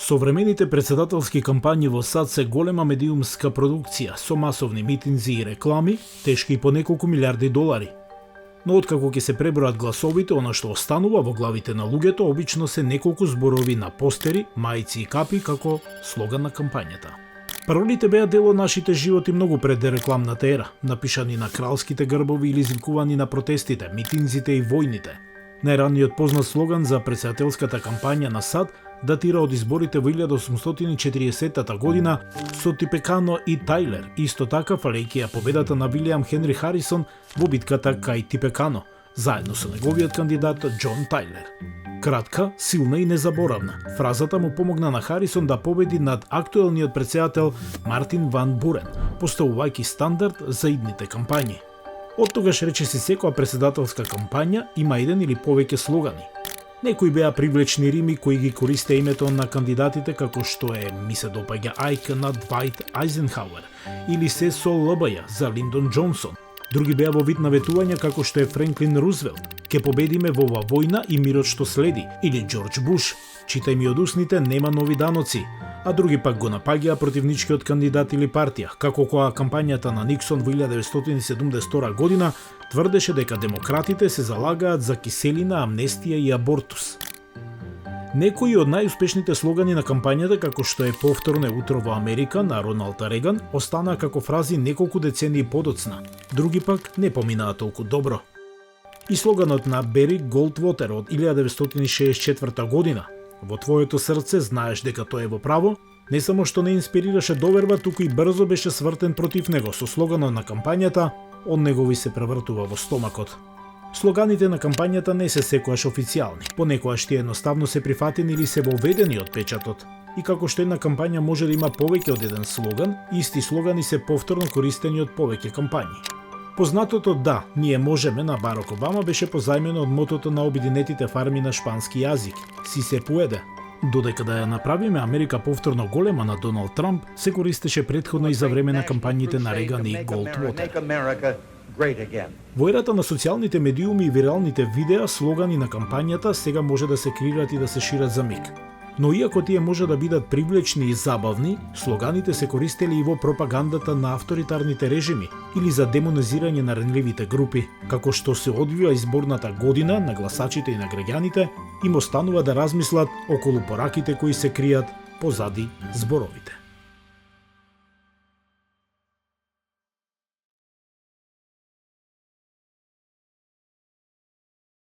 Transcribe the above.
Современите претседателски кампањи во САД се голема медиумска продукција со масовни митинзи и реклами, тешки и по неколку милиарди долари. Но откако ќе се пребројат гласовите, она што останува во главите на луѓето обично се неколку зборови на постери, мајци и капи како слоган на кампањата. Паролите беа дел од нашите животи многу пред рекламната ера, напишани на кралските грбови или извикувани на протестите, митинзите и војните. Најраниот познат слоган за претседателската кампања на САД датира од изборите во 1840 година со Типекано и Тајлер, исто така фалејќи ја победата на Вилијам Хенри Харисон во битката кај Типекано, заедно со неговиот кандидат Џон Тајлер. Кратка, силна и незаборавна, фразата му помогна на Харисон да победи над актуелниот претседател Мартин Ван Бурен, поставувајќи стандард за идните кампањи. Од тогаш речиси секоја претседателска кампања има еден или повеќе слогани. Некои беа привлечни рими кои ги користе името на кандидатите како што е "Ми се допаѓа Ајк" на Двајт Ајзенхауер или се со ЛБ за Линдон Џонсон. Други беа во вид на ветувања како што е Френклин Рузвелт, "Ке победиме во ова војна и мирот што следи", или Џорџ Буш, "Читај ми од усните, нема нови даноци", а други пак го напаѓаа противничкиот кандидат или партија, како кога кампањата на Никсон во 1972 година тврдеше дека демократите се залагаат за киселина, амнестија и абортус. Некои од најуспешните слогани на кампањата, како што е "Повторно е утро во Америка" на Роналд Реган, останаа како фрази неколку децении подоцна. Други пак не поминаа толку добро. И слоганот на Бери Голдвотер од 1964 година "Во твоето срце знаеш дека тоа е во право", не само што не инспирираше доверба, туку и брзо беше свртен против него со слоганот на кампањата "Од него ви се превртува во стомакот". Слоганите на кампањата не се секогаш официјални, понекогаш тие едноставно се прифатени или се воведени од печатот. И како што една кампања може да има повеќе од еден слоган, исти слогани се повторно користени од повеќе кампањи. Познатото "Да, ние можеме" на Барак Обама беше позајмено од мотото на обединетите фарми на шпански јазик "Си се пуеде". Додека да ја направиме Америка повторно голема на Доналд Трамп, се користеше претходно и за време на кампањите на Реган и Голдвотер. Во ерата на социјалните медиуми и виралните видеа, слогани на кампањата сега може да се креират и да се шират за миг. Но иако тие може да бидат привлечни и забавни, слоганите се користели и во пропагандата на авторитарните режими или за демонизирање на ренливите групи. Како што се одвива изборната година, на гласачите и на граѓаните им останува да размислат околу пораките кои се кријат позади зборовите.